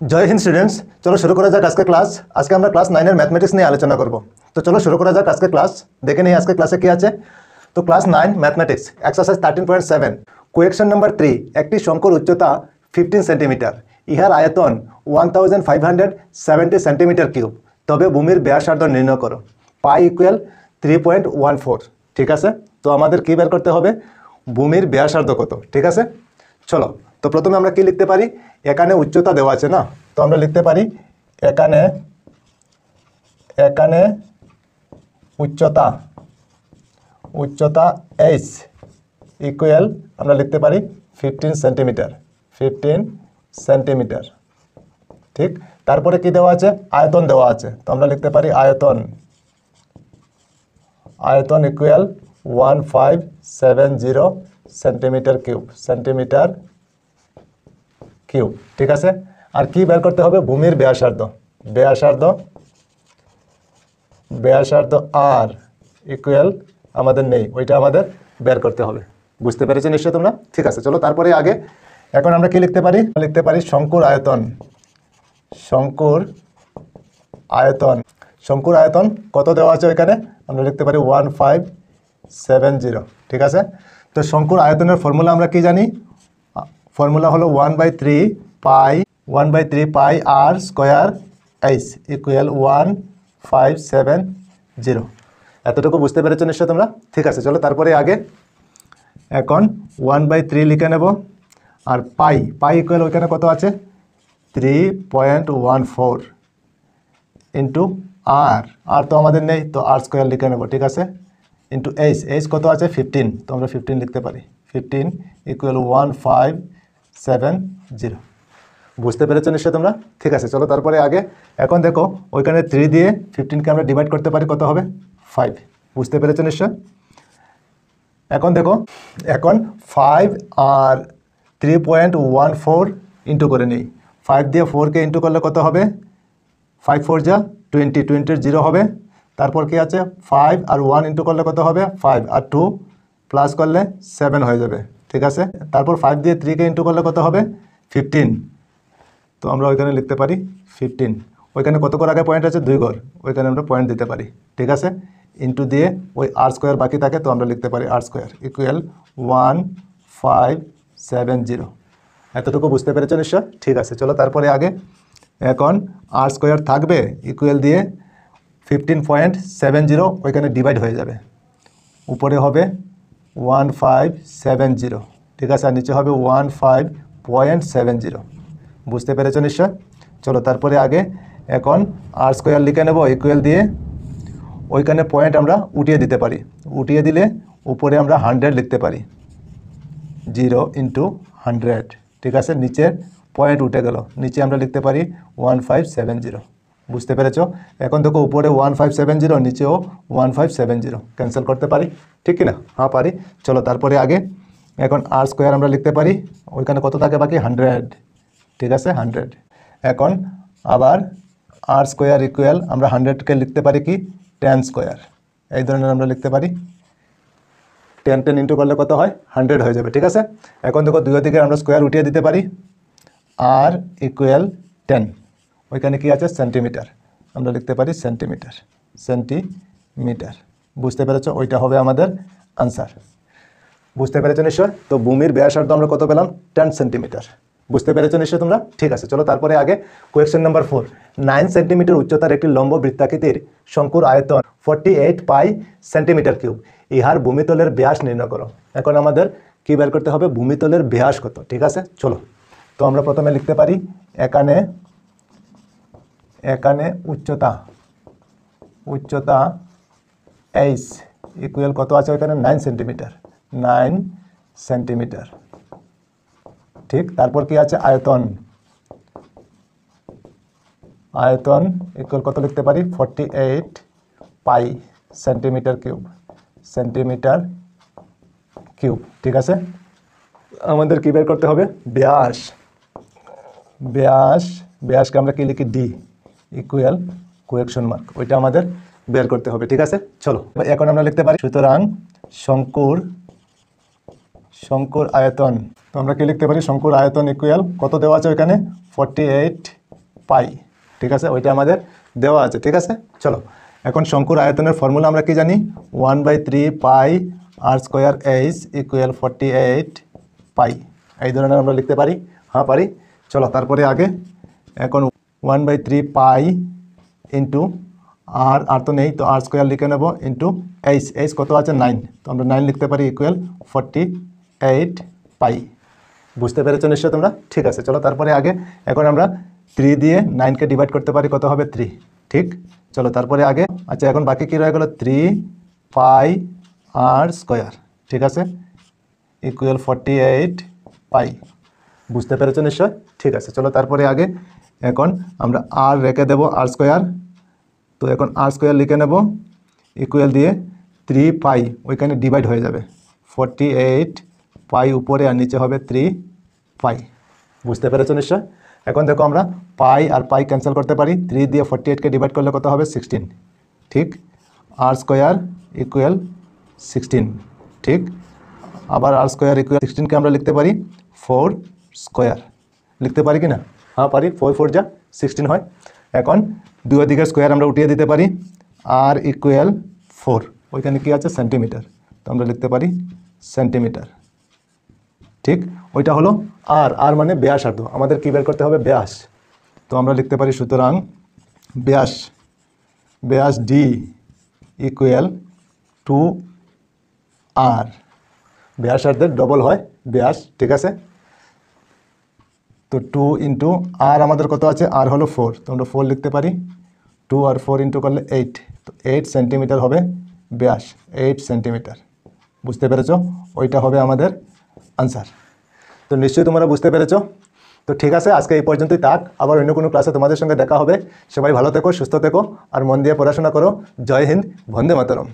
जय हिंद स्टूडेंट्स। चलो शुरू करा जाक आज के क्लास। आज के আমরা ক্লাস 9 এর ম্যাথমেটিক্স নিয়ে আলোচনা করব। তো চলো শুরু করা যাক আজকে ক্লাস। দেখে নেই আজকে ক্লাসে কি আছে। তো class 9 mathematics exercise 13.7 question number 3 একটি শঙ্কুর উচ্চতা 15 সেন্টিমিটার, ইহার আয়তন 1570 সেন্টিমিটার কিউব, তবে ভূমির ব্যাসার্ধ নির্ণয় করো। পাই ইকুয়াল 3.14। ঠিক আছে, তো আমাদের কি বের করতে হবে, ভূমির ব্যাসার্ধ কত। ঠিক আছে, চলো তো প্রথমে আমরা কি লিখতে পারি, এখানে উচ্চতা দেওয়া আছে না, তো আমরা লিখতে পারি এখানে এখানে উচ্চতা উচ্চতা h ইকুয়াল আমরা লিখতে পারি 15 সেন্টিমিটার 15 সেন্টিমিটার। ঠিক, তারপরে কি দেওয়া আছে, আয়তন দেওয়া আছে, তো আমরা লিখতে পারি আয়তন ইকুয়াল 1570 সেন্টিমিটার কিউব। ঠিক আছে, আর কি বের করতে হবে, ভূমির ব্যাসার্ধ আর ইকুয়াল আমাদের নেই, ওইটা আমাদের বের করতে হবে। বুঝতে পেরেছো নিশ্চয় তোমরা। ঠিক আছে, চলো তারপরে আগে এখন আমরা কি লিখতে পারি শঙ্কুর আয়তন কত দেওয়া আছে ওইখানে, আমরা লিখতে পারি 1570। ঠিক আছে, তো শঙ্কুর আয়তনের ফর্মুলা আমরা কি জানি, ফর্মুলা হলো 1/3 পাই আর স্কোয়ার এইচ ইকুয়াল 1570। এতটুকু বুঝতে পেরেছো নিশ্চয় তোমরা। ঠিক আছে, চলো তারপরে আগে এখন 1/3 লিখে নেব, আর পাই ইকুয়াল ওইখানে কত আছে 3.14 ইন্টু আর তো আমাদের নেই, তো আর স্কোয়ার লিখে নেব। ঠিক আছে, ইন্টু এইচ কত আছে 15, তো আমরা 15 লিখতে পারি, 15 ইকুয়াল 1570। বুঝতে পেরেছো নিশ্চয় তোমরা। ঠিক আছে, চলো তারপরে আগে এখন দেখো ওইখানে 3 দিয়ে 15কে আমরা ডিভাইড করতে পারি, কত হবে 5। বুঝতে পেরেছো নিশ্চয়। এখন দেখো, এখন 5 আর 3.14 ইন্টু করে নিই। 5 দিয়ে 4কে ইন্টু করলে কত হবে, 5 4 যা 20, 20 0 হবে। তারপর কি আছে 5 আর 1 ইন্টু করলে কত হবে 5, আর 2 প্লাস করলে 7 হয়ে যাবে। ঠিক আছে, তারপর 5 দিয়ে 3কে ইন্টু করলে কত হবে 15, তো আমরা ওইখানে লিখতে পারি 15। ওইখানে কত করে আগে পয়েন্ট আছে 2 ঘর, ওইখানে আমরা পয়েন্ট দিতে পারি। ঠিক আছে, ইন্টু দিয়ে ওই আর স্কোয়ার বাকি থাকে, তো আমরা লিখতে পারি আর স্কোয়ার ইকুয়াল 1570। এতটুকু বুঝতে পেরেছো নিশ্চয়। ঠিক আছে, চলো তারপরে আগে এখন আর স্কোয়ার থাকবে ইকুয়াল দিয়ে 15.70 ওইখানে ডিভাইড হয়ে যাবে, উপরে হবে 1570। ঠিক আছে, আর নিচে হবে 15.70। বুঝতে পেরেছো নিশ্চয়। চলো তারপরে আগে এখন আর স্কোয়ার লিখে নেব ইকুয়াল দিয়ে ওইখানে পয়েন্ট আমরা উঠিয়ে দিতে পারি, উঠিয়ে দিলে উপরে আমরা 100 লিখতে পারি, 0 ইন্টু 100। ঠিক আছে, নিচের পয়েন্ট উঠে গেল, নিচে আমরা লিখতে পারি 1570। বুঝতে পেরেছো। এখন দেখো উপরে 1570, নিচেও 1570, ক্যান্সেল করতে পারি, ঠিক কি না? হ্যাঁ পারি। চলো তারপরে আগে এখন আর স্কোয়ার আমরা লিখতে পারি, ওইখানে কত থাকে বাকি 100। ঠিক আছে, 100। এখন আবার আর স্কোয়ার ইকুয়াল আমরা 100কে লিখতে পারি কি 10 স্কোয়ার, এই ধরনের আমরা লিখতে পারি। 10 ইন্টু করলে কত হয় 100 হয়ে যাবে। ঠিক আছে, এখন দেখো দুই দিকে আমরা স্কোয়ার উঠিয়ে দিতে পারি, আর ইকুয়াল 10, ওইখানে কি আছে সেন্টিমিটার, আমরা লিখতে পারি সেন্টিমিটার। বুঝতে পেরেছো, ওইটা হবে আমাদের আনসার। বুঝতে পেরেছো নিশ্চয়। তো ভূমির ব্যাসার্ধ আমরা কত পেলাম 10 সেন্টিমিটার। বুঝতে পেরেছো নিশ্চয় তোমরা। ঠিক আছে, চলো তারপরে আগে কোয়েশ্চেন নাম্বার 4 9 সেন্টিমিটার উচ্চতার একটি লম্ব বৃত্তাকৃতির শঙ্কুর আয়তন 48 পাই সেন্টিমিটার কিউব, ইহার ভূমিতলের ব্যাস নির্ণয় করো। এখন আমাদের কি বের করতে হবে, ভূমিতলের ব্যাস কত। ঠিক আছে, চলো তো আমরা প্রথমে লিখতে পারি এখানে উচ্চতা এইচ ইকুয়াল কত আছে ওইখানে 9 সেন্টিমিটার। ঠিক, তারপর কি আছে আয়তন ইকুয়াল কত লিখতে পারি 48 পাই সেন্টিমিটার কিউব। ঠিক আছে, আমাদের কি বের করতে হবে, ব্যাসকে আমরা কি লিখি ডি ইকুয়াল কোয়েকশন মার্ক, ওইটা আমাদের বের করতে হবে। ঠিক আছে, চলো এখন আমরা লিখতে পারি সুতরাং শঙ্কুর আয়তন, তো আমরা কি লিখতে পারি শঙ্কুর আয়তন ইকুয়াল কত দেওয়া আছে ওইখানে 48 পাই, ঠিক আছে, ওইটা আমাদের দেওয়া আছে, ঠিক আছে। চলো এখন শঙ্কুর আয়তনের ফর্মুলা আমরা কি জানি, 1/3 পাই আর স্কোয়ার এইচ ইকুয়াল 48 পাই, এই ধরনের আমরা লিখতে পারি, হ্যাঁ পারি। চলো তারপরে আগে এখন 1/3 পাই ইন্টু আর তো নেই, তো আর স্কোয়ার লিখে নেব ইন্টু এইচ কত আছে 9, তো আমরা 9 লিখতে পারি ইকুয়াল 48 পাই। বুঝতে পেরেছো নিশ্চয় তোমরা, ঠিক আছে। চলো তারপরে আগে এখন আমরা 3 দিয়ে 9কে ডিভাইড করতে পারি, কত হবে 3, ঠিক। চলো তারপরে আগে, আচ্ছা এখন বাকি কী রয়ে গেলো 3 পাই আর স্কোয়ার, ঠিক আছে, ইকুয়াল 48 পাই। বুঝতে পেরেছো নিশ্চয়, ঠিক আছে। চলো তারপরে আগে এখন আমরা আর রেখে দেবো আর স্কোয়ার, তো এখন আর স্কোয়ার লিখে নেব ইকুয়াল দিয়ে 3 পাই ওইখানে ডিভাইড হয়ে যাবে, 48 পাই উপরে আর নিচে হবে 3 পাই। বুঝতে পেরেছো নিশ্চয়। এখন দেখো আমরা পাই আর পাই ক্যান্সেল করতে পারি, 3 দিয়ে 48কে ডিভাইড করলে কত হবে 16, ঠিক। আর স্কোয়ার ইকুয়াল 16, ঠিক। আবার আর স্কোয়ার ইকুয়াল 16কে আমরা লিখতে পারি 4 স্কোয়ার, লিখতে পারি কি না, হ্যাঁ পারি, 4 4 যা 16 হয়। এখন দুই দিকের স্কোয়ার আমরা উঠিয়ে দিতে পারি, আর ইকুয়াল 4, ওইখানে কি আছে সেন্টিমিটার, তো আমরা লিখতে পারি সেন্টিমিটার, ঠিক। ওইটা হলো আর মানে ব্যাসার্ধ, আমাদের কী বের করতে হবে ব্যাস, তো আমরা লিখতে পারি সুতরাং ব্যাস ডি ইকুয়াল 2 আর, ব্যাসার্ধের ডবল হয় ব্যাস, ঠিক আছে। তো 2 ইন্টু আর আমাদের কত আছে, আর হলো 4, তো আমরা 4 লিখতে পারি, 2 আর 4 ইন্টু করলে 8, তো 8 সেন্টিমিটার হবে ব্যাস, 8 সেন্টিমিটার। বুঝতে পেরেছো, ওইটা হবে আমাদের আনসার। তো নিশ্চয়ই তোমরা বুঝতে পেরেছো। তো ঠিক আছে, আজকে এই পর্যন্তই থাক, আবার অন্য কোনো ক্লাসে তোমাদের সঙ্গে দেখা হবে। সবাই ভালো থেকো, সুস্থ থেকো আর মন দিয়ে পড়াশোনা করো। জয় হিন্দ, বন্দে মাতরম।